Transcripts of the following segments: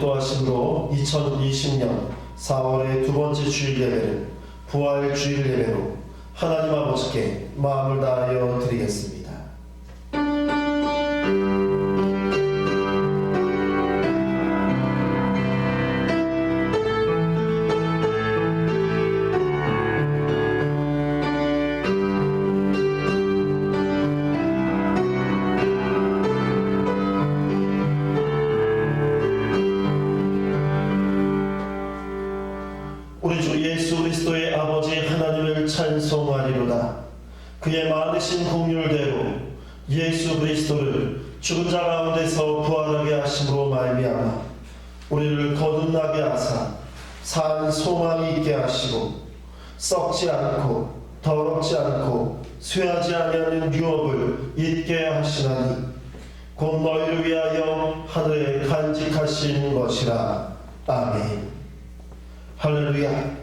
인도하심으로 2020년 4월의 두 번째 주일 예배는 부활 주일 예배로 하나님 아버지께 마음을 다하여 드리겠습니다. 우리 주 예수 그리스도의 아버지 하나님을 찬송하리로다. 그의 많으신 긍휼대로 예수 그리스도를 죽은 자 가운데서 부활하게 하심으로 말미암아 우리를 거듭나게 하사 산 소망이 있게 하시고 썩지 않고 더럽지 않고 쇠하지 아니하는 유업을 잊게 하시나니 곧 너희를 위하여 하늘에 간직하신 것이라. 아멘. 할렐루야.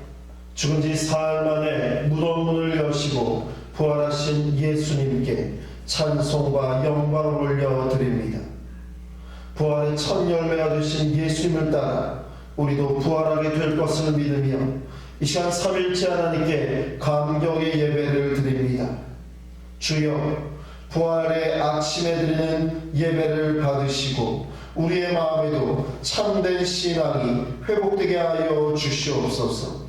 죽은 지 사흘 만에 무덤 문을 여시고 부활하신 예수님께 찬송과 영광을 올려드립니다. 부활의 첫 열매가 되신 예수님을 따라 우리도 부활하게 될 것을 믿으며 이 시간 삼일째 하나님께 감격의 예배를 드립니다. 주여, 부활의 아침에 드리는 예배를 받으시고 우리의 마음에도 참된 신앙이 회복되게 하여 주시옵소서.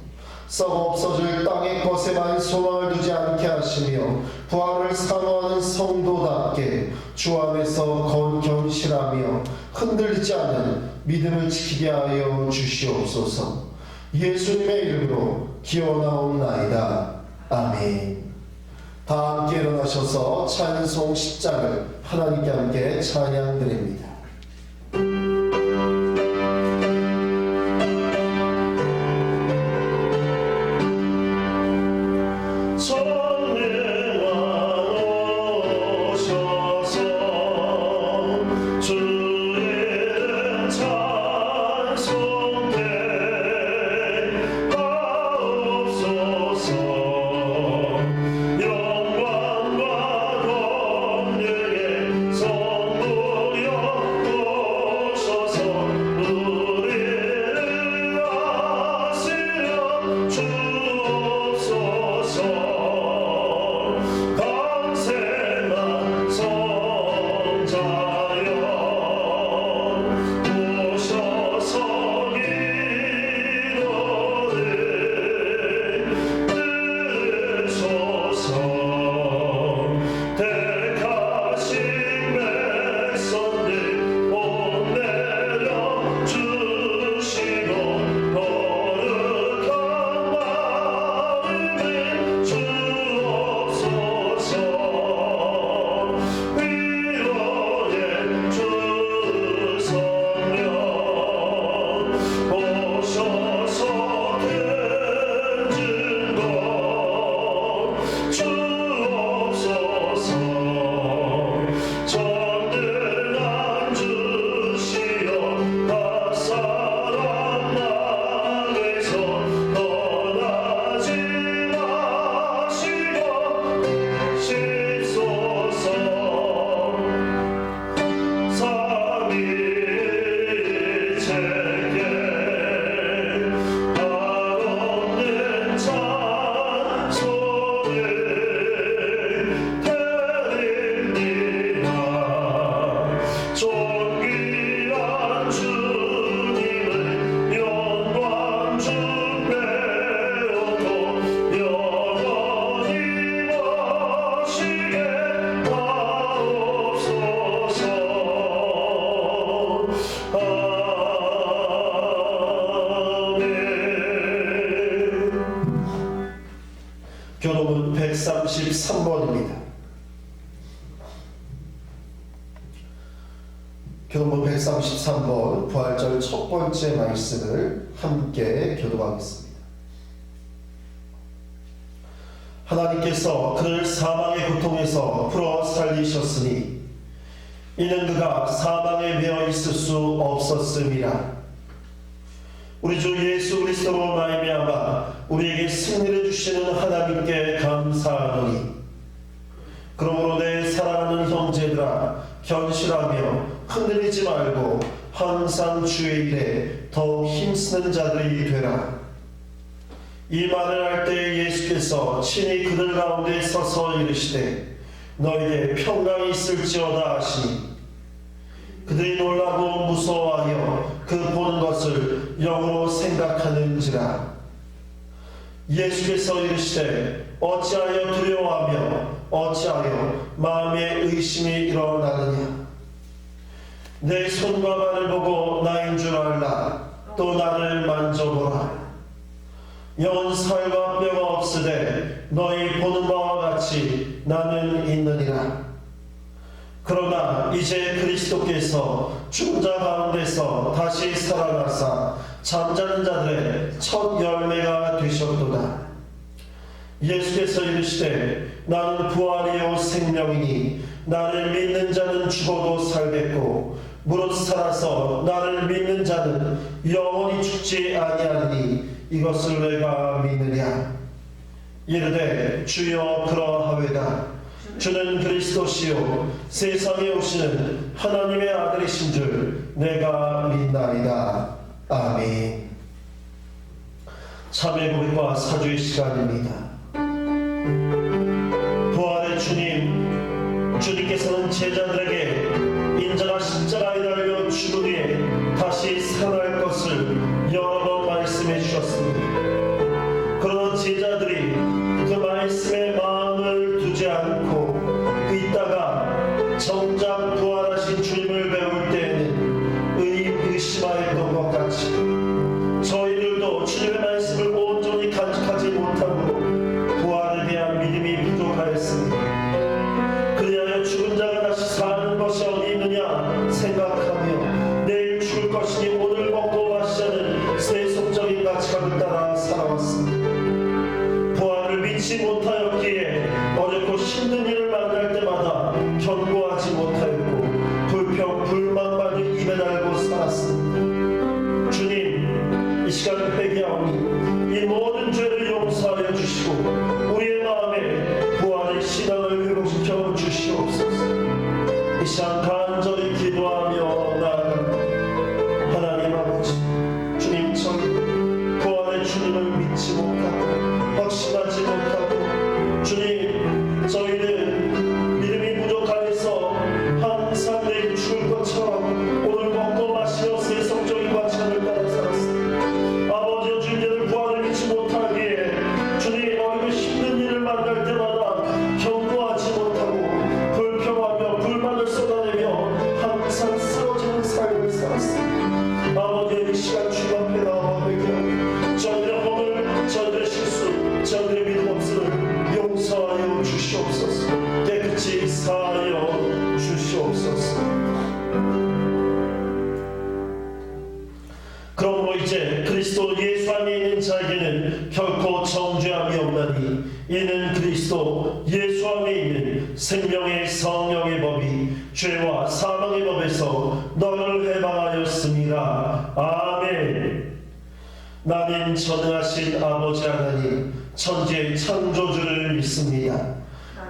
썩어 없어질 땅의 것에만 소망을 두지 않게 하시며 부활을 사모하는 성도답게 주 안에서 견실하며 흔들리지 않는 믿음을 지키게 하여 주시옵소서. 예수님의 이름으로 기원하옵나이다. 아멘. 다 함께 일어나셔서 찬송 10장을 하나님께 함께 찬양드립니다. 교독은 133번입니다. 교독은 133번 부활절 첫 번째 말씀을 함께 교독하겠습니다. 하나님께서 그를 사망의 고통에서 풀어 살리셨으니 이는 그가 사망에 매어 있을 수 없었음이라. 우리 주 예수 그리스도로 말미암아 우리에게 승리를 주시는 하나님께 감사하노니 그러므로 내 사랑하는 형제들아 견실하며 흔들리지 말고 항상 주의 일에 더욱 힘쓰는 자들이 되라. 이 말을 할 때 예수께서 친히 그들 가운데 서서 이르시되 너희에게 평강이 있을지어다 하시니 그들이 놀라고 무서워하여 그 보는 것을 영으로 생각하는지라. 예수께서 이르시되 어찌하여 두려워하며 어찌하여 마음에 의심이 일어나느냐. 내 손과 발을 보고 나인 줄 알라. 또 나를 만져보라. 영은 살과 뼈가 없으되 너희 보는 바와 같이 나는 있느니라. 그러나 이제 그리스도께서 죽은 자 가운데서 다시 살아나사 잠자는 자들의 첫 열매가 되셨도다. 예수께서 이르시되 나는 부활이요 생명이니 나를 믿는 자는 죽어도 살겠고 무릇 살아서 나를 믿는 자는 영원히 죽지 아니하리니 이것을 내가 믿느냐. 이르되 주여 그러하외다. 주는 그리스도시요 세상에 오시는 하나님의 아들이신 줄 내가 믿나이다. 아멘. 참회 고백과 사주의 시간입니다. 부활의 주님, 주님께서는 제자들에게 인자가 십자가에 달려 죽은 후에 다시 살아날 것을 여러 번 말씀해 주셨습니다. 그러나 제자들이 그 말씀에 마음을 두지 않고 있다가 정작 부활하신 주님을 배울 때에는 의심하였던 것 같이 저희들도 주님의 말씀을 온전히 간직하지 못하고 부활에 대한 믿음이 부족하였습니다. 그리하여 죽은 자가 다시 사는 것이 어디 있느냐 생각하며 내일 죽을 것이니 오늘 먹고 마시자는 세속적인 가치관을 따라 살아왔습니다. 부활을 믿지 못하였기에 어렵고 힘든 일을 만날 때마다 견고하지 못하였고 불평 불만만을 입에 달고 살았습니다. 주님, 이 시간 회개하오니 이 모든 죄를 용서하여 주시고 우리의 마음에 부활의 신앙을 회복시켜 주시옵소서. 이 시간 간절히 기도하며 나아갑니다. 하나님 아버지, 주님 저희 부활의 주님을 믿지 못하고 확신하지 못하고 주님 저희는 믿음이 부족하여서 항상 내일 죽을 것처럼 오늘 먹고 마시며 세속적인 가치관을 따라 살았습니다. 아버지여 주님을 부활을 믿지 못하기에 주님 어리고 힘든 일을 만날 때마다 견고하지 못하고 불평하며 불만을 쏟아내며 항상 쓰러지는 삶을 살았습니다. 아버지의 이 시간 주님 앞에 나와 회개하고 저희들의 허물, 저희들의 실수, 저희들의 믿음 없음을 용서하여 주시옵소서. 깨끗이 사하여 주시옵소서. 그러므로 이제 그리스도 예수 안에 있는 자에게는 결코 정죄함이 없나니 이는 그리스도 예수 안에 있는 생명의 성령의 법이 죄와 사망의 법에서 너를 해방하였습니다. 아멘. 나는 전능하신 아버지 하나님 천지의 창조주를 믿습니다.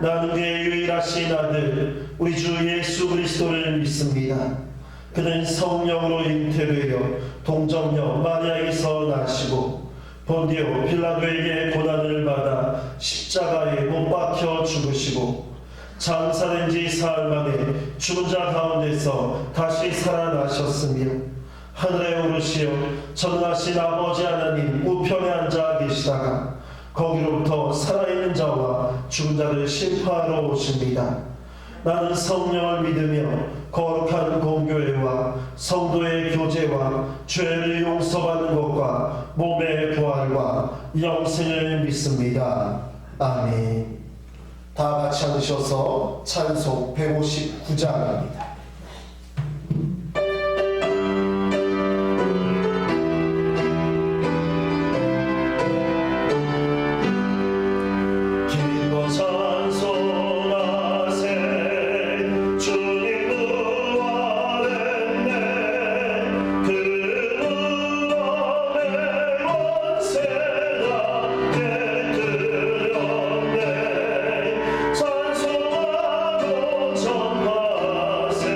나는 그의 유일하신 아들 우리 주 예수 그리스도를 믿습니다. 그는 성령으로 잉태되어 동정녀 마리아에게서 나시고 본디오 빌라도에게 고난을 받아 십자가에 못 박혀 죽으시고 장사된 지 사흘 만에 죽은 자 가운데서 다시 살아나셨으며 하늘에 오르시어 전능하신 아버지 하나님 우편에 앉아 계시다가 거기로부터 살아있는 자와 죽은 자를 심판하러 오십니다. 나는 성령을 믿으며 거룩한 공교회와 성도의 교제와 죄를 용서받는 것과 몸의 부활과 영생을 믿습니다. 아멘. 다 같이 앉으셔서 찬송 159장입니다. 찬송하고 전파세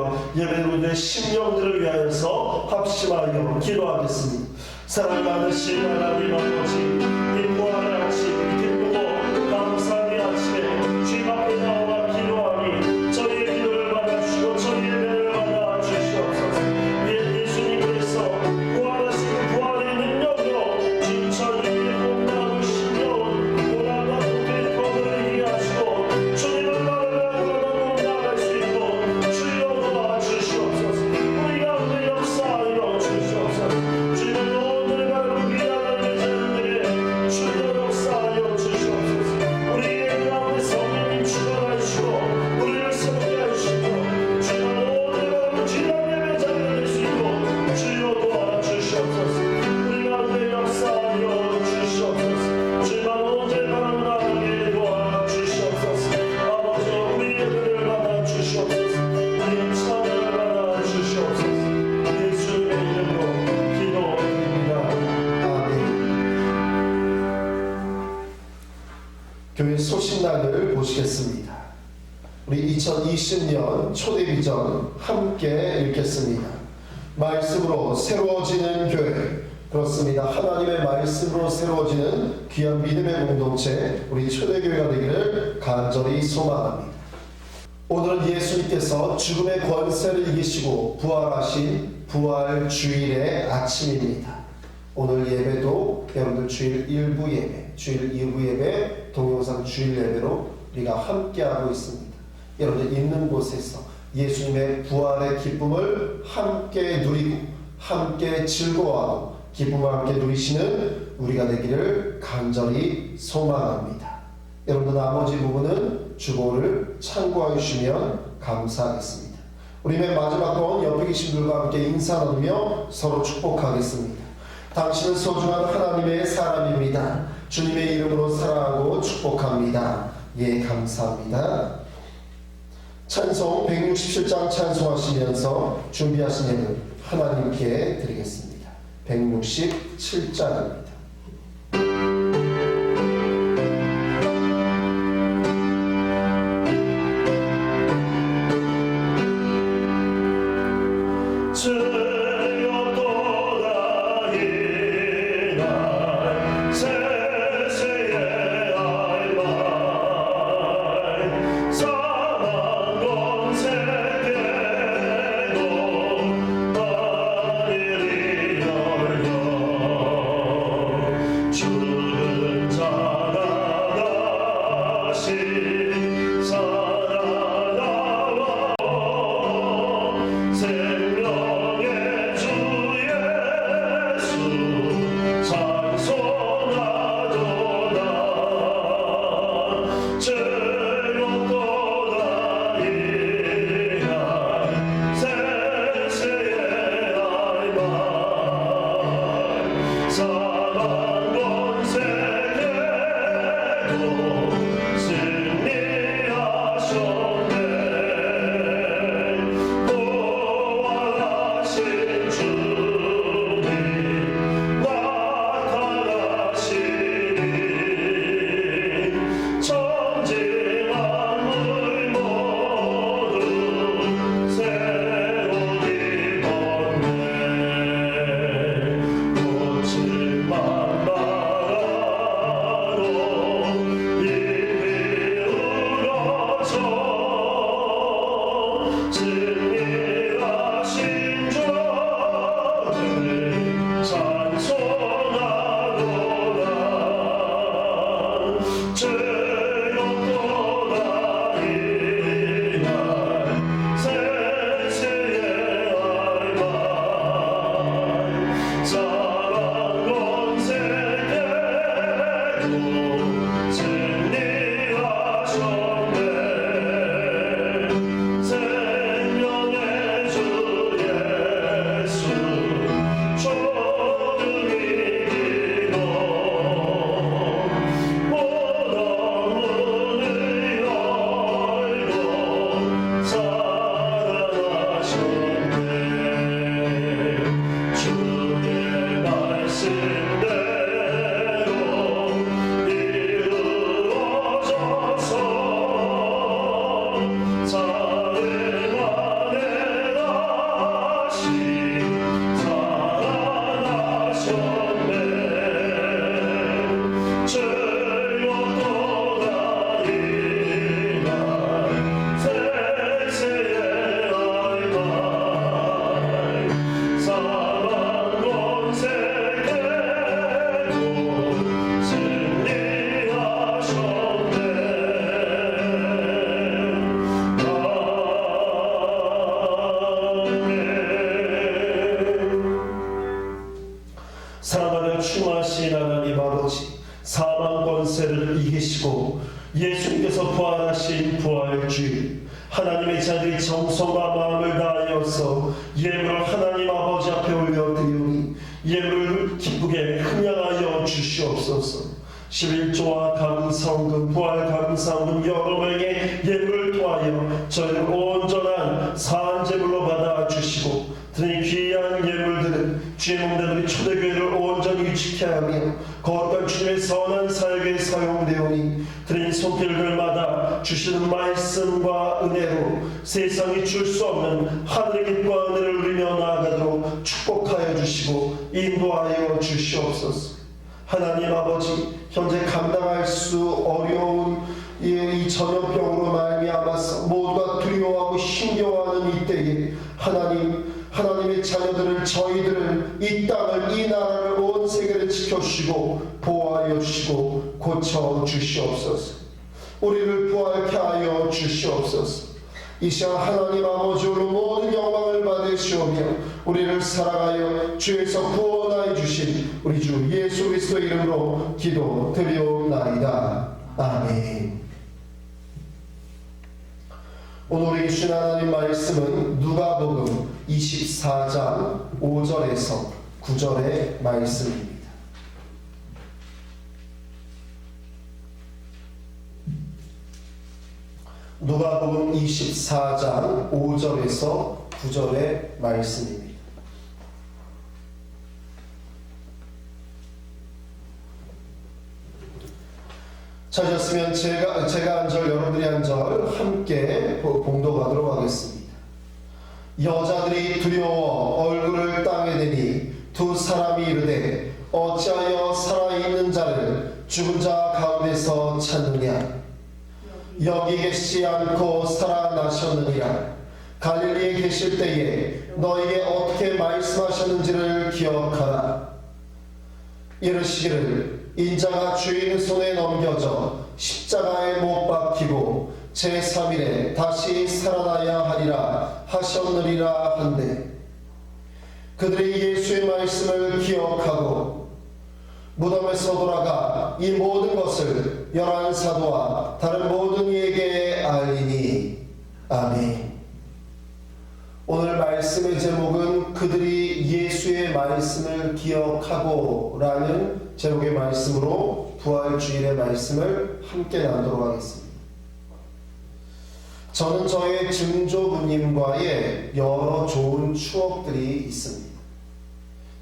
예배와 예배로의 심령들을 위하여서 합심하여 기도하겠습니다. 사랑 많으신 하나님 아버지, 인무하는 아침 기쁘고 감사의 아침에 주님 앞에 나와 기도하니 저희의 기도를 받아주시고 저희의 예배를 받아주시옵소서. 예수님께서 부활하신 부활의 능력으로 진천을 공나무시며 오라가 된 것을 이해하시고 주님을 바라보고 나갈 수 있고 주여 도와주시옵소서. 우리 가운데 역사하여 주시옵소서. 주님을 오늘 바로 위하는 자들에게 주여 역사하여 주시옵소서. 우리 가운데 성령님 출발하시고 우리를 새롭게 하시고 주님을 오늘 바로 지난 예배 자리에 될 수 있고 주여 도와주시옵소서. 우리 가운데 역사하여 주시옵소서. 주님을 오늘 바로 나에게 도와주시옵소서. 아버지 우리 예배를 받아주시옵소서. 우리의 찬양을 받아주시옵소서. 예수님의 이름으로 기도드립니다. 아멘. 교회 소식란을 보시겠습니다. 우리 2020년 초대비전 함께 읽겠습니다. 말씀으로 새로워지는 교회. 그렇습니다. 하나님의 말씀으로 새로워지는 귀한 믿음의 공동체 우리 초대교회가 되기를 간절히 소망합니다. 오늘은 예수님께서 죽음의 권세를 이기시고 부활하신 부활주일의 아침입니다. 오늘 예배도 여러분들 주일 1부 예배, 주일 2부 예배, 동영상 주일 예배로 우리가 함께하고 있습니다. 여러분들 있는 곳에서 예수님의 부활의 기쁨을 함께 누리고 함께 즐거워하고 기쁨을 함께 누리시는 우리가 되기를 간절히 소망합니다. 여러분들 나머지 부분은 주보를 참고해 주시면 감사하겠습니다. 우리 맨 마지막 번 옆에 계신 분들과 함께 인사 나누며 서로 축복하겠습니다. 당신은 소중한 하나님의 사람입니다. 주님의 이름으로 사랑하고 축복합니다. 예, 감사합니다. 찬송 167장 찬송하시면서 준비하신 예물 하나님께 드리겠습니다. 167장입니다. 승리하셨네. 예수님께서 부활하신 부활주일, 하나님의 자들이 정성과 마음을 다하여서 예물을 하나님 아버지 앞에 올려드리오니 예물을 기쁘게 흥량하여 주시옵소서. 11조와 감성금, 부활 감성금 여러 명의 예물을 통하여 저희를 온전한 사한제물로 받아주시고, 드린 귀한 예물들은 주의 몸된 우리 초대교회를 온전히 유지케 하며 거룩한 주님의 선한 사역에 사용되오니, 드린 손길들마다 주시는 말씀과 은혜로 세상이 줄 수 없는 하늘의 빛과 은혜를 누리며 나아가도록 축복하여 주시고 인도하여 주시옵소서. 하나님 아버지, 현재 감당할 수 어려운 이 전염병으로 말미암아서 모두가 두려워하고 힘겨워하는 이때에 하나님의 자녀들을, 저희들을, 이 땅을, 이 나라를, 온 세계를 지켜주시고 보호하여 주시고 고쳐 주시옵소서. 우리를 부활케 하여 주시옵소서. 이 시간 하나님 아버지로 모든 영광을 받으시오며 우리를 사랑하여 주에서 구원하여 주신 우리 주 예수 그리스도 이름으로 기도드리옵나이다. 아멘. 오늘 우리 주신 하나님 말씀은 누가복음 24장 5절에서 9절의 말씀입니다. 누가복음 24장 5절에서 9절의 말씀입니다. 찾으셨으면 제가 한 절, 여러분들이 한 절 함께 봉독하도록 하겠습니다. 여자들이 두려워 얼굴을 땅에 대니 두 사람이 이르되 어찌하여 살아있는 자를 죽은 자 가운데서 찾느냐? 여기 계시지 않고 살아나셨느니라. 갈릴리에 계실 때에 너에게 어떻게 말씀하셨는지를 기억하라. 이르시기를 인자가 주인 손에 넘겨져 십자가에 못 박히고 제3일에 다시 살아나야 하리라 하셨느니라 한데, 그들이 예수의 말씀을 기억하고 무덤에서 돌아가 이 모든 것을 11사도와 다른 모든 이에게 알리니. 아멘. 오늘 말씀의 제목은 그들이 예수의 말씀을 기억하고 라는 제목의 말씀으로 부활주일의 말씀을 함께 나누도록 하겠습니다. 저는 저의 증조부님과의 여러 좋은 추억들이 있습니다.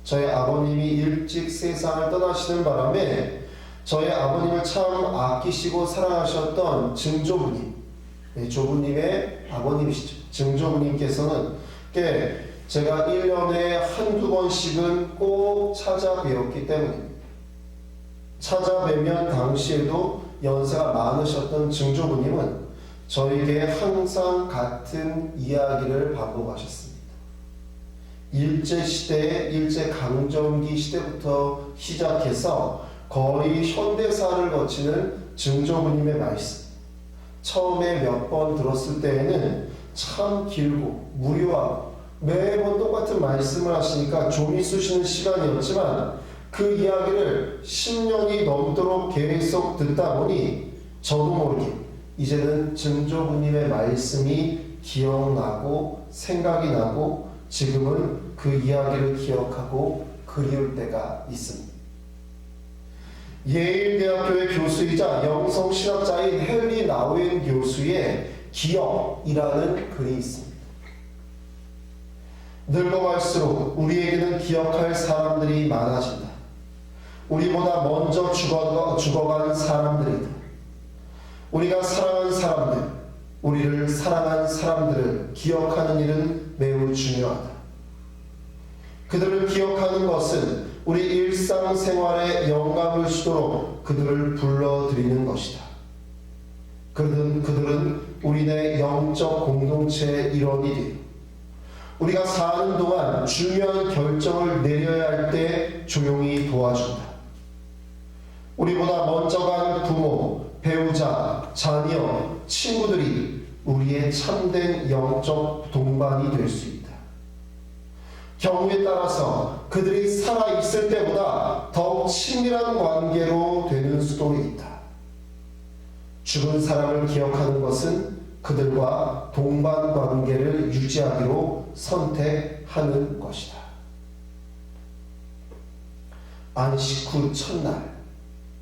저희 아버님이 일찍 세상을 떠나시는 바람에 저희 아버님을 참 아끼시고 사랑하셨던 증조부님, 조부님의 아버님이시죠. 증조부님께서는 제가 1년에 한두 번씩은 꼭 찾아뵈었기 때문입니다. 찾아뵈면 당시에도 연세가 많으셨던 증조부님은 저에게 항상 같은 이야기를 반복하셨습니다. 일제시대, 일제강점기 시대부터 시작해서 거의 현대사를 거치는 증조부님의 말씀, 처음에 몇 번 들었을 때에는 참 길고 무료하고 매번 똑같은 말씀을 하시니까 좀이 쑤시는 시간이었지만, 그 이야기를 10년이 넘도록 계속 듣다 보니 저도 모르게 이제는 증조부님의 말씀이 기억나고 생각이 나고, 지금은 그 이야기를 기억하고 그리울 때가 있습니다. 예일대학교의 교수이자 영성신학자인 헨리 나우엔 교수의 기억이라는 글이 있습니다. 늙어갈수록 우리에게는 기억할 사람들이 많아진다. 우리보다 먼저 죽어간 사람들이다. 우리가 사랑한 사람들, 우리를 사랑한 사람들을 기억하는 일은 매우 중요하다. 그들을 기억하는 것은 우리 일상생활에 영감을 주도록 그들을 불러들이는 것이다. 그들은 우리네 영적 공동체의 일원이 우리가 사는 동안 중요한 결정을 내려야 할 때 조용히 도와준다. 우리보다 먼저 간 부모, 배우자, 자녀, 친구들이 우리의 참된 영적 동반이 될 수 있다. 경우에 따라서 그들이 살아있을 때보다 더욱 친밀한 관계로 되는 수도 있다. 죽은 사람을 기억하는 것은 그들과 동반 관계를 유지하기로 선택하는 것이다. 안식 후 첫날,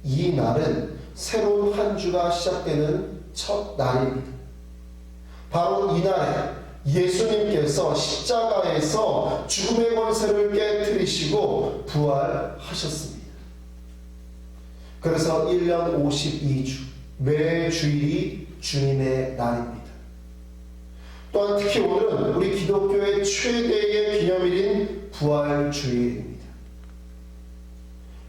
이 날은 새로운 한 주가 시작되는 첫 날입니다. 바로 이날에 예수님께서 십자가에서 죽음의 권세를 깨뜨리시고 부활하셨습니다. 그래서 1년 52주, 매 주일이 주님의 날입니다. 또한 특히 오늘은 우리 기독교의 최대의 기념일인 부활주일입니다.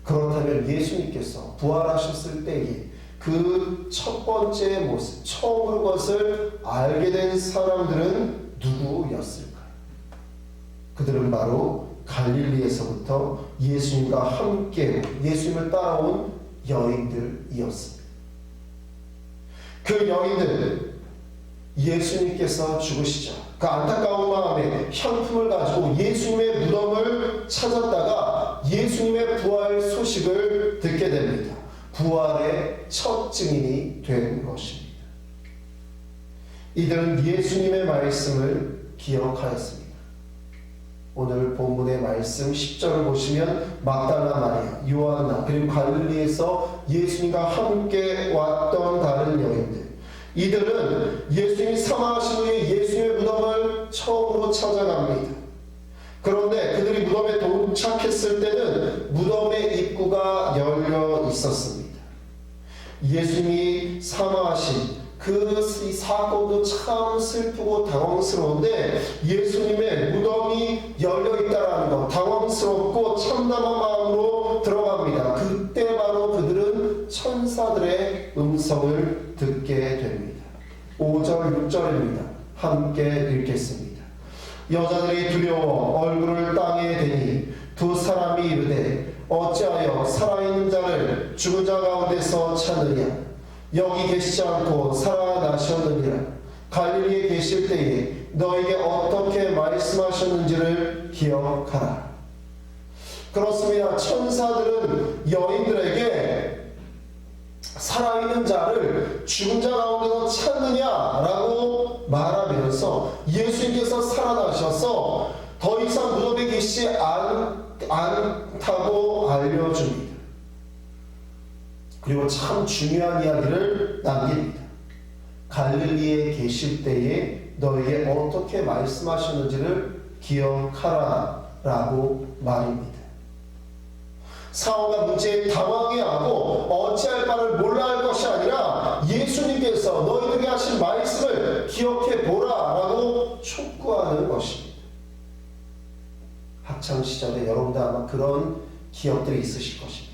그렇다면 예수님께서 부활하셨을 때에 그 첫 번째 모습, 처음으로 것을 알게 된 사람들은 누구였을까요? 그들은 바로 갈릴리에서부터 예수님과 함께 예수님을 따라온 여인들이었습니다. 그 여인들은 예수님께서 죽으시자 그 안타까운 마음에 향품을 가지고 예수님의 무덤을 찾았다가 예수님의 부활 소식을 듣게 됩니다. 부활의 첫 증인이 된 것입니다. 이들은 예수님의 말씀을 기억하였습니다. 오늘 본문의 말씀 10절을 보시면 막달라 마리아, 요한나 그리고 갈릴리에서 예수님과 함께 왔던 다른 여인들, 이들은 예수님이 사망하신 후에 예수님의 무덤을 처음으로 찾아갑니다. 그런데 그들이 무덤에 도착했을 때는 무덤의 입구가 열려 있었습니다. 예수님이 사망하신 그 사건도 참 슬프고 당황스러운데 예수님의 무덤이 열려있다는 것, 당황스럽고 참담한 마음으로 들어갑니다. 그때 바로 그들은 천사들의 음성을 듣게 됩니다. 5절 6절입니다. 함께 읽겠습니다. 여자들이 두려워 얼굴을 땅에 대니 두 사람이 이르되 어찌하여 살아있는 자를 죽은 자 가운데서 찾느냐? 여기 계시지 않고 살아나셨느니라. 갈릴리에 계실 때에 너에게 어떻게 말씀하셨는지를 기억하라. 그렇습니다. 천사들은 여인들에게 살아있는 자를 죽은 자 가운데서 찾느냐라고 말하면서 예수님께서 살아나셔서 더 이상 무덤에 계시지 않다고 알려줍니다. 그리고 참 중요한 이야기를 남깁니다. 갈릴리에 계실 때에 너에게 어떻게 말씀하셨는지를 기억하라 라고 말입니다. 상황과 문제에 당황해하고 어찌할 바를 몰라 할 것이 아니라 예수님께서 너희들에게 하신 말씀을 기억해보라 라고 촉구하는 것입니다. 학창시절에 여러분도 아마 그런 기억들이 있으실 것입니다.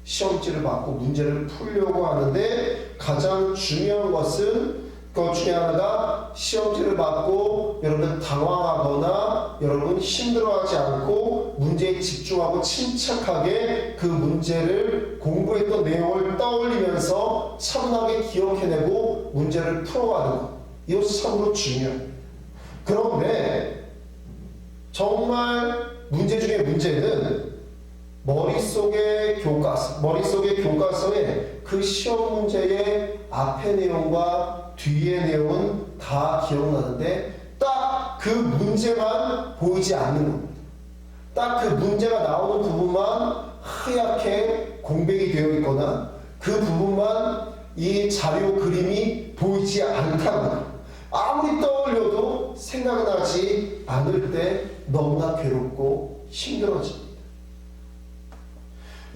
시험지를 받고 문제를 풀려고 하는데 가장 중요한 것은 그 중에 하나가 시험지를 받고 여러분 당황하거나 여러분 힘들어하지 않고 문제에 집중하고 침착하게 그 문제를 공부했던 내용을 떠올리면서 차분하게 기억해내고 문제를 풀어가는 것. 이것이 참으로 중요합니다. 그런데 정말 문제 중에 문제는 머릿속의 교과서에 그 시험 문제의 앞의 내용과 뒤의 내용은 다 기억나는데 딱 그 문제만 보이지 않는 겁니다. 딱 그 문제가 나오는 부분만 하얗게 공백이 되어 있거나 그 부분만 이 자료 그림이 보이지 않다거나 아무리 떠올려도 생각나지 않을 때 너무나 괴롭고 힘들어집니다.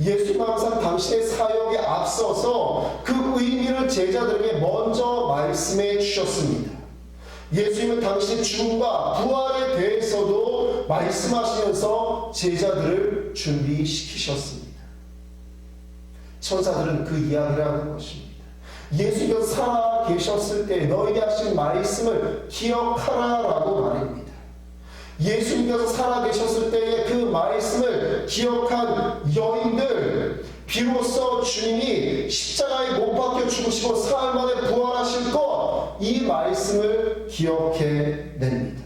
예수님 항상 당신의 사역에 앞서서 그 의미를 제자들에게 먼저 말씀해 주셨습니다. 예수님은 당신의 죽음과 부활에 대해서도 말씀하시면서 제자들을 준비시키셨습니다. 천사들은 그 이야기를 하는 것입니다. 예수님께서 살아 계셨을 때 너에게 하신 말씀을 기억하라 라고 말입니다. 예수님께서 살아계셨을 때의 그 말씀을 기억한 여인들, 비로소 주님이 십자가에 못 박혀 죽으시고 사흘 만에 부활하실 것, 이 말씀을 기억해냅니다.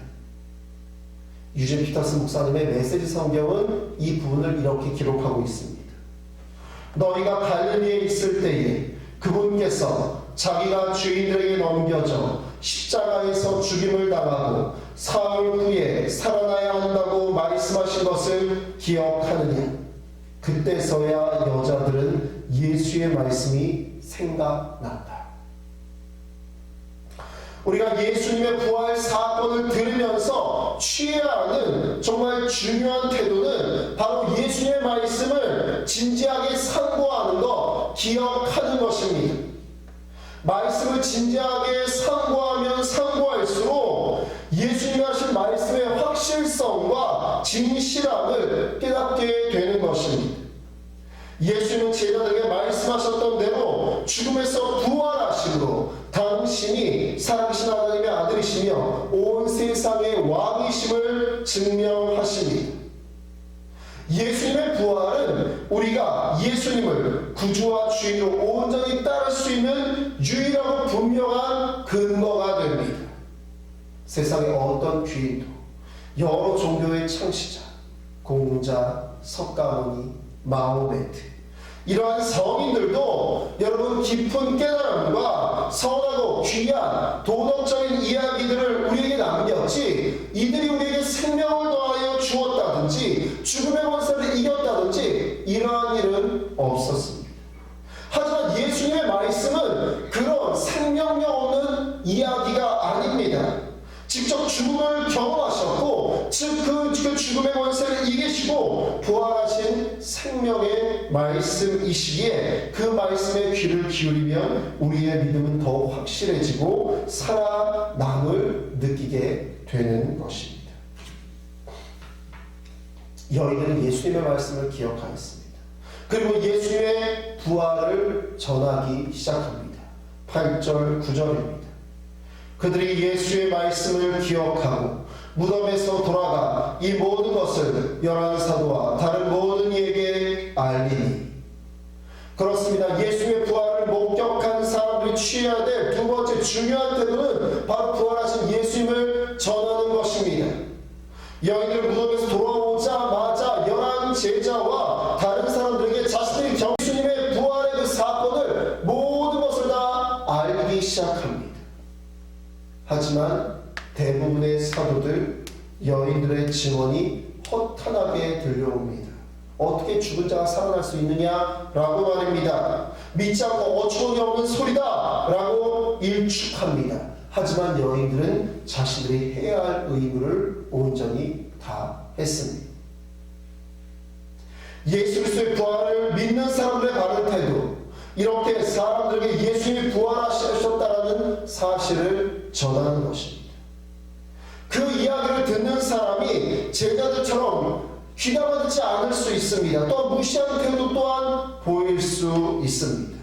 유진 피터슨 목사님의 메시지 성경은 이 부분을 이렇게 기록하고 있습니다. 너희가 갈릴리에 있을 때에 그분께서 자기가 죄인들에게 넘겨져 십자가에서 죽임을 당하고 사흘 후에 살아나야 한다고 말씀하신 것을 기억하느냐? 그때서야 여자들은 예수의 말씀이 생각났다. 우리가 예수님의 부활 사건을 들으면서 취해야 하는 정말 중요한 태도는 바로 예수님의 말씀을 진지하게 상고하는 것, 기억하는 것입니다. 말씀을 진지하게 상고하면 상고할수록 예수님이 하신 말씀의 확실성과 진실함을 깨닫게 되는 것입니다. 예수님은 제자들에게 말씀하셨던 대로 죽음에서 부활하심으로 당신이 살아계신 하나님의 아들이시며 온 세상의 왕이심을 증명하십니다. 예수님의 부활은 우리가 예수님을 구주와 주인으로 온전히 따를 수 있는 유일하고 분명한 근거가 됩니다. 세상의 어떤 귀인도 여러 종교의 창시자, 공자, 석가모니, 마호메트 이러한 성인들도 여러분 깊은 깨달음과 선하고 귀한 도덕적인 이야기들을 우리에게 남겼지, 이들이 우리에게 생명을 더하여 주었다든지 죽음의 권세를 이겼다든지 이러한 일은 없었습니다. 하지만 예수님의 말씀은 그런 생명력 없는 이야기가 아닙니다. 직접 죽음을 경험하셨고 그 죽음의 권세를 이기시고 부활하신 생명의 말씀이시기에 그 말씀에 귀를 기울이면 우리의 믿음은 더욱 확실해지고 살아남을 느끼게 되는 것입니다. 여인들은 예수님의 말씀을 기억하였습니다. 그리고 예수님의 부활을 전하기 시작합니다. 8절 9절입니다. 그들이 예수의 말씀을 기억하고 무덤에서 돌아가 이 모든 것을 열한 사도와 다른 모든 이에게 알리니. 그렇습니다. 예수의 부활을 목격한 사람들이 취해야 될 두 번째 중요한 태도는 바로 부활하신 예수님을 전하는 것입니다. 여인들 무덤에서 돌아오자마자 열한 제자와 다른 사람들에게 자신들이 예수님의 부활의 그 사건을 모든 것을 다 알기 시작합니다. 하지만 대부분의 사도들, 여인들의 증언이 허탄하게 들려옵니다. 어떻게 죽은 자가 살아날 수 있느냐라고 말입니다. 믿지 않고 어처구니 없는 소리다 라고 일축합니다. 하지만 여인들은 자신들이 해야 할 의무를 온전히 다 했습니다. 예수 그리스도의 부활을 믿는 사람들의 바른 태도, 이렇게 사람들에게 예수님이 부활하셨다는 사실을 전하는 것입니다. 그 이야기를 듣는 사람이 제자들처럼 귀담아 듣지 않을 수 있습니다. 또 무시하는 태도 또한 보일 수 있습니다.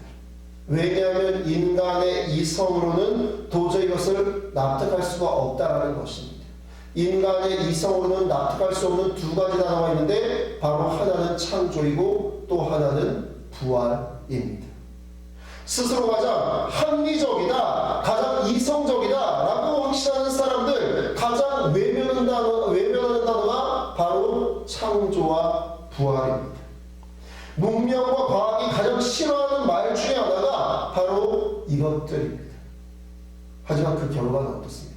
왜냐하면 인간의 이성으로는 도저히 이것을 납득할 수가 없다는 것입니다. 인간의 이성으로는 납득할 수 없는 두 가지 단어가 있는데 바로 하나는 창조이고 또 하나는 부활입니다. 스스로 가장 합리적이다, 가장 이성적이다 라고 확신하는 사람들 가장 외면하는 단어가 바로 창조와 부활입니다. 문명과 과학이 가장 싫어하는 말 중에 하나가 바로 이것들입니다. 하지만 그 결과는 어떻습니까?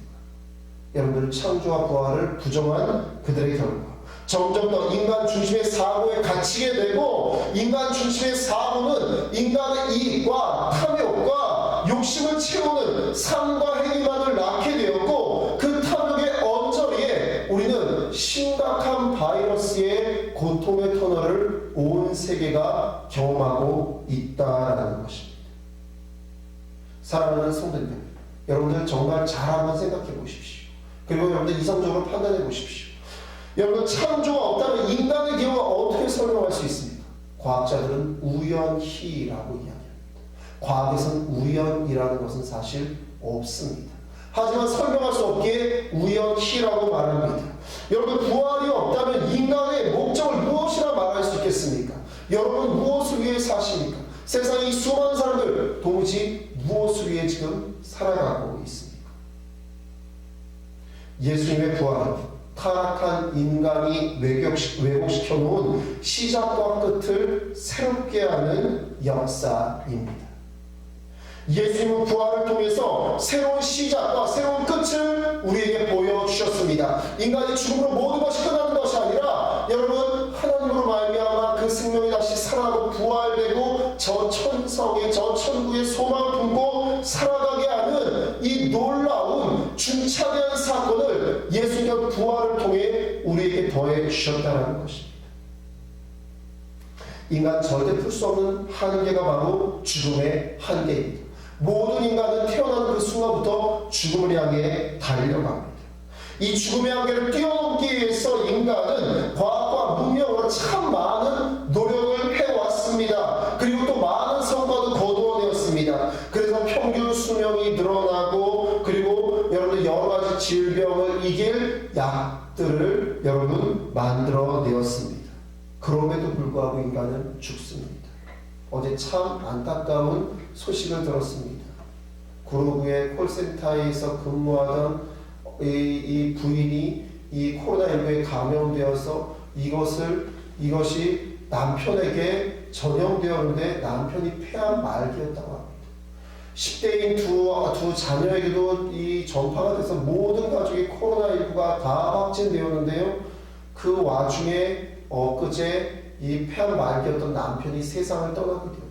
여러분들 창조와 부활을 부정한 그들의 결과, 점점 더 인간 중심의 사고에 갇히게 되고, 인간 중심의 사고는 인간의 이익과 탐욕과 욕심을 채우는 삶과 행위만을 낳게 되었고, 그 탐욕의 언저리에 우리는 심각한 바이러스의 고통의 터널을 온 세계가 경험하고 있다라는 것입니다. 사랑하는 성도님들, 여러분들 정말 잘 한번 생각해 보십시오. 그리고 여러분들 이성적으로 판단해 보십시오. 여러분, 창조가 없다면 인간의 기호가 어떻게 설명할 수 있습니까? 과학자들은 우연히라고 이야기합니다. 과학에서는 우연이라는 것은 사실 없습니다. 하지만 설명할 수 없기에 우연히라고 말합니다. 여러분, 부활이 없다면 인간의 목적을 무엇이라 말할 수 있겠습니까? 여러분, 무엇을 위해 사십니까? 세상의 수많은 사람들 도무지 무엇을 위해 지금 살아가고 있습니까? 예수님의 부활은 타락한 인간이 왜곡시켜 놓은 시작과 끝을 새롭게 하는 역사입니다. 예수님은 부활을 통해서 새로운 시작과 새로운 끝을 우리에게 보여주셨습니다. 인간이 죽음으로 모든 것이 끝나는 것이 아니라 여러분 하나님으로 말미암아 그 생명이 다시 살아나고 부활되고 저 천성의 저 천국의 소망을 품고 살아가게 하는 이 놀라운 중차대한 사건을 예수님의 부활을 통해 우리에게 더해 주셨다는 것입니다. 인간 절대 풀 수 없는 한계가 바로 죽음의 한계입니다. 모든 인간은 태어나는 그 순간부터 죽음을 향해 달려갑니다. 이 죽음의 한계를 뛰어넘기 위해서 인간은 과학과 문명으로 참 많은 노력을 해왔습니다. 그리고 또 많은 성과도 거두어내었습니다. 그래서 평균 수명이 늘어나고 그리고 여러분 여러 가지 질병을 이길 약들을 여러분 만들어내었습니다. 그럼에도 불구하고 인간은 죽습니다. 어제 참 안타까운 소식을 들었습니다. 구로구의 콜센터에서 근무하던 이 부인이 이 코로나19에 감염되어서 이것이 남편에게 전염되었는데 남편이 폐암 말기였다고 합니다. 10대인 두 자녀에게도 이 전파가 돼서 모든 가족이 코로나19가 다 확진되었는데요. 그 와중에 엊그제 이 폐암 말기였던 남편이 세상을 떠나게 되었다.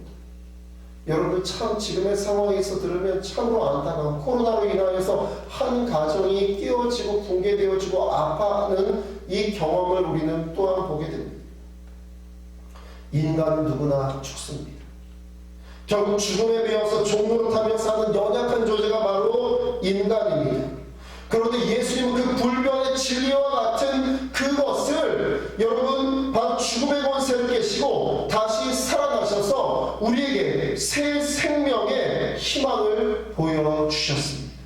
여러분 참 지금의 상황에서 들으면 참으로 안타까운 코로나로 인하여서 한 가정이 깨어지고 붕괴되어지고 아파하는 이 경험을 우리는 또한 보게 됩니다. 인간은 누구나 죽습니다. 결국 죽음에 매여서 종노릇하며 사는 연약한 존재가 바로 인간입니다. 그런데 예수님은 그 불변의 진리와 같은 그것을 여러분 바로 죽음의 권세를 깨시고 다시 살아나셔서 우리에게 새 생명의 희망을 보여주셨습니다.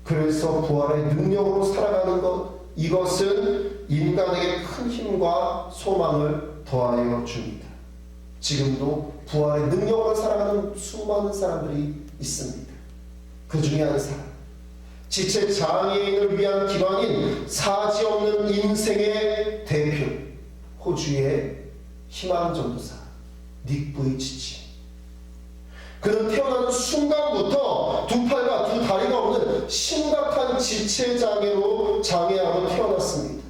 그래서 부활의 능력으로 살아가는 것, 이것은 인간에게 큰 힘과 소망을 더하여 줍니다. 지금도 부활의 능력으로 살아가는 수많은 사람들이 있습니다. 그 중에 한 사람, 지체 장애인을 위한 기반인 사지 없는 인생의 대표, 호주의 희망전도사 닉 부이치치. 그는 태어나는 순간부터 두 팔과 두 다리가 없는 심각한 지체 장애로 태어났습니다.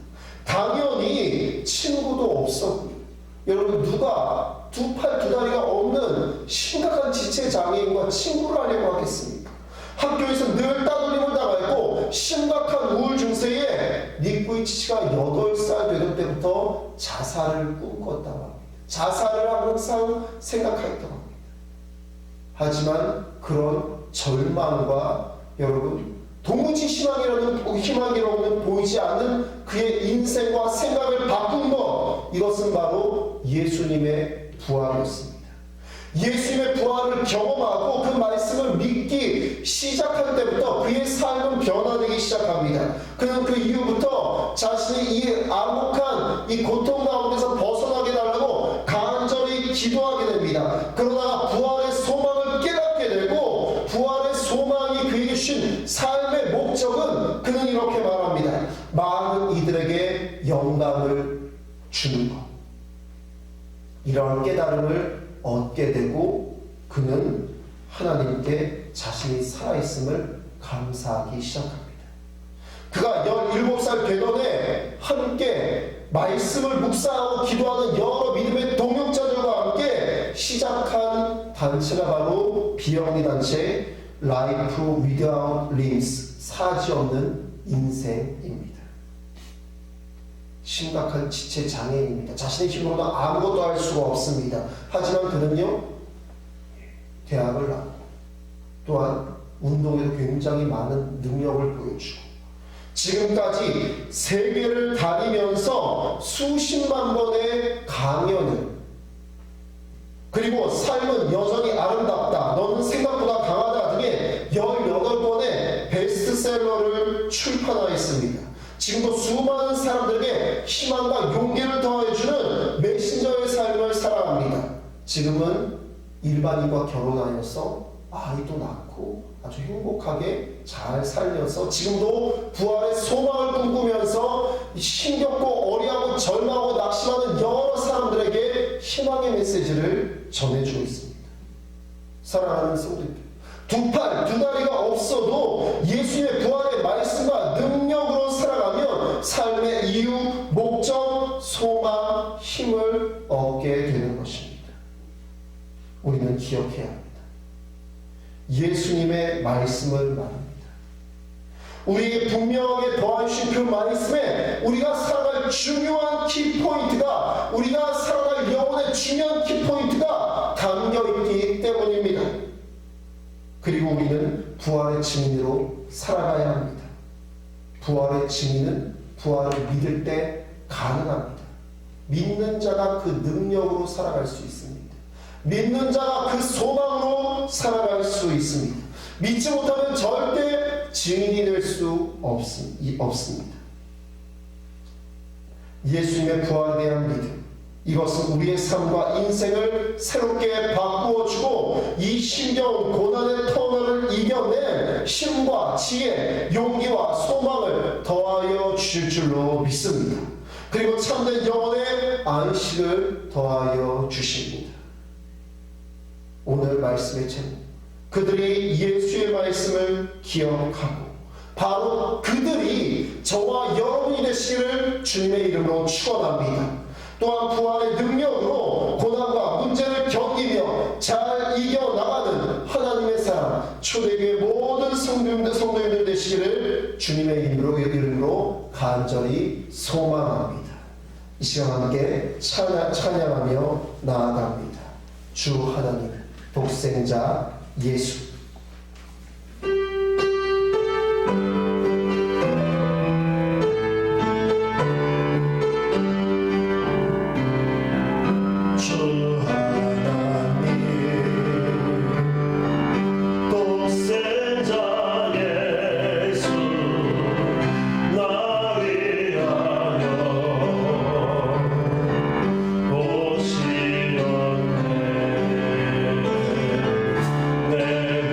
당연히 친구도 없었고요. 여러분 누가 두 팔 두 다리가 없는 심각한 지체 장애인과 친구를 하려고 하겠습니까? 학교에서 늘 따돌림을 당하고 심각한 우울 증세에 닉 부이치치가 8살 되던 때부터 자살을 꿈꿨다고 합니다. 자살을 항상 생각했다고 합니다. 하지만 그런 절망과 여러분 도무지 희망이라고는 보이지 않는 그의 인생과 생각을 바꾼 것, 이것은 바로 예수님의 부활이었습니다. 예수님의 부활을 경험하고 그 말씀을 믿기 시작할 때부터 그의 삶은 변화되기 시작합니다. 그는 그 이후부터 자신이 이 암흑한 이 고통 가운데서 벗어나게 달라고 간절히 기도하게 됩니다. 그러나 부활의 소망을 깨닫게 되고 부활의 소망이 그에게 주신 삶의 목적은 그는 이렇게 말합니다. 많은 이들에게 영광을 주는 것. 이러한 깨달음을 얻게 되고 그는 하나님께 자신이 살아있음을 감사하기 시작합니다. 그가 17살 되던 해 함께 말씀을 묵상하고 기도하는 여러 믿음의 동역자들과 함께 시작한 단체가 바로 비영리 단체 Life Without Limbs, 사지 없는 인생입니다. 심각한 지체 장애인입니다. 자신의 힘으로는 아무것도 할 수가 없습니다. 하지만 그는요, 대학을 나오고 또한 운동에도 굉장히 많은 능력을 보여주고 지금까지 세계를 다니면서 수십만 번의 강연을, 그리고 삶은 여전히 아름답다, 너는 생각보다 강하다 등의 18권의 베스트셀러를 출판하였습니다. 지금도 수많은 사람들에게 희망과 용기를 더해주는 메신저의 삶을 살아갑니다. 지금은 일반인과 결혼하여서 아이도 낳고 아주 행복하게 잘 살면서 지금도 부활의 소망을 꿈꾸면서 힘겹고 어리하고 절망하고 낙심하는 여러 사람들에게 희망의 메시지를 전해주고 있습니다. 사랑하는 성도님들, 두 팔, 두 다리가 없어도 예수님의 부활의 말씀과 능력으로 살아가면 삶의 이유, 목적, 소망, 힘을 얻게 되는 것입니다. 우리는 기억해야 합니다. 예수님의 말씀을 말합니다. 우리에게 분명하게 더하신 그 말씀에 우리가 살아갈 중요한 키포인트가, 우리가 살아갈 영혼의 중요한 키포인트가 담겨있기 때문입니다. 그리고 우리는 부활의 증인으로 살아가야 합니다. 부활의 증인은 부활을 믿을 때 가능합니다. 믿는 자가 그 능력으로 살아갈 수 있습니다. 믿는 자가 그 소망으로 살아갈 수 있습니다. 믿지 못하면 절대 증인이 될 수 없습니다. 예수님의 부활에 대한 믿음, 이것은 우리의 삶과 인생을 새롭게 바꾸어주고 이 심겨운 고난의 터널을 이겨낼 힘과 지혜, 용기와 소망을 더하여 주실 줄로 믿습니다. 그리고 참된 영혼의 안식을 더하여 주십니다. 오늘 말씀의 제목, 그들이 예수의 말씀을 기억하고 바로 그들이 저와 여러분이 되시기를 주님의 이름으로 축원합니다. 또한 부활의 능력으로 고난과 문제를 견디며 잘 이겨나가는 하나님의 사람, 초대교회 모든 성도님들 되시기를 주님의 이름으로 간절히 소망합니다. 이 시간 함께 찬양하며 나아갑니다. 주 하나님, 독생자 예수, 내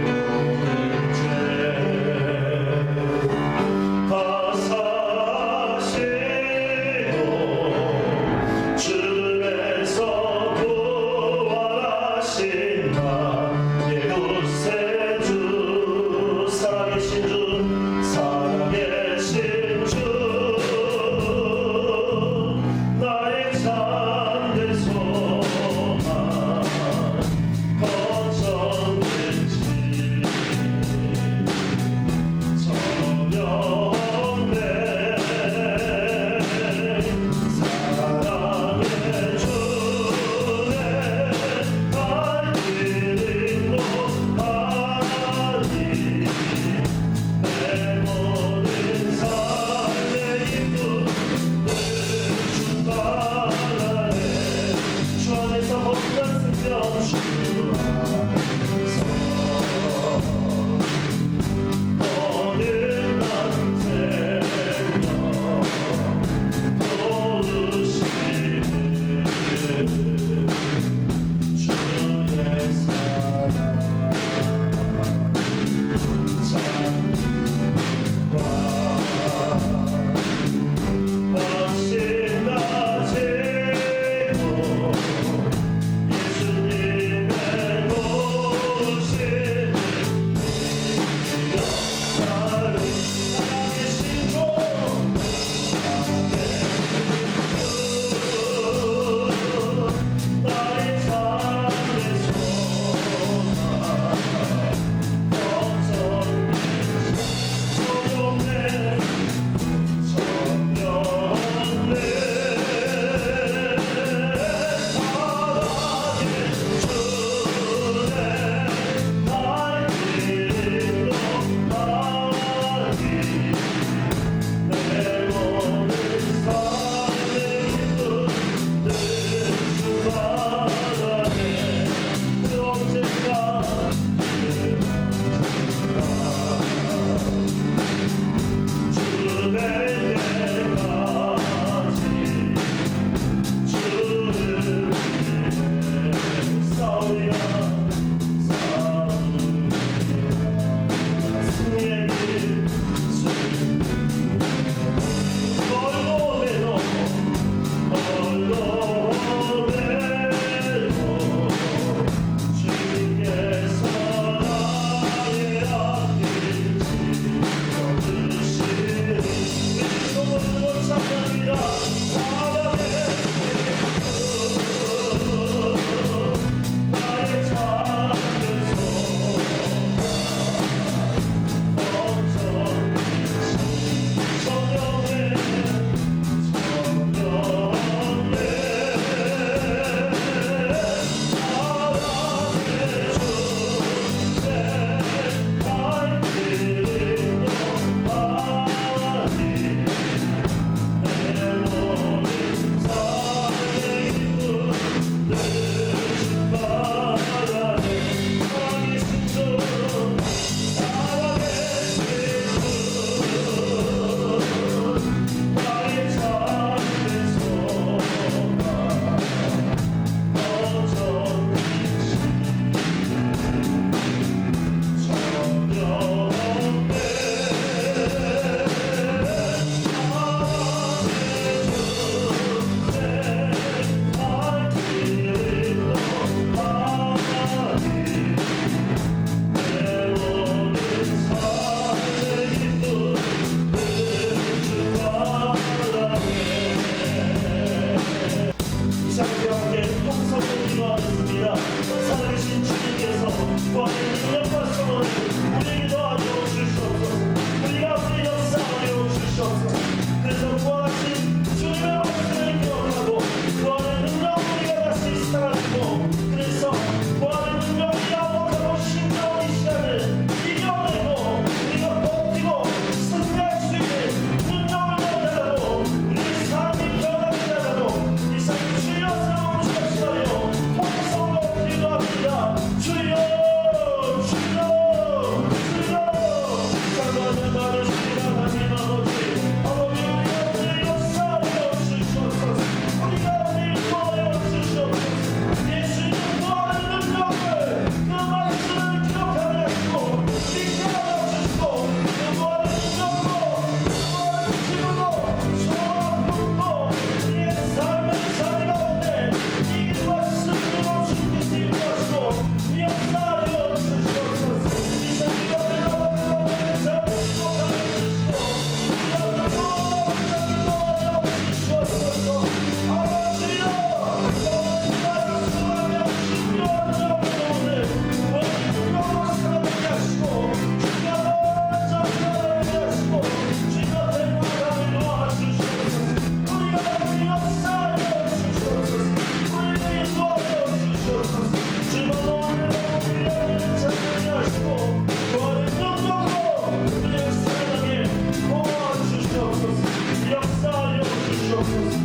주시옵소서.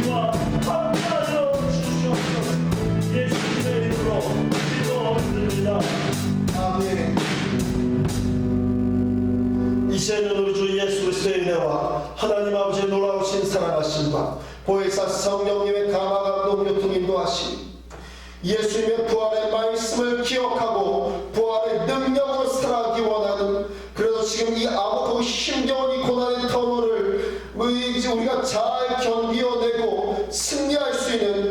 우리와 함께하여 주시옵소서. 예수님의 이름으로 기도드립니다. 아멘. 이제는 우리 주 예수 그리스도의 은혜와 하나님 아버지의 놀라우신 사랑하심과 보혜사 성령님의 감화감동 교통 인도하심, 예수님의 부활의 말씀을 기억하고 부활의 능력으로 살아가기 원하는, 그래서 지금 이 아무하고 힘겨운 이 고난의 터널을 우리가 잘 견디어내고 승리할 수 있는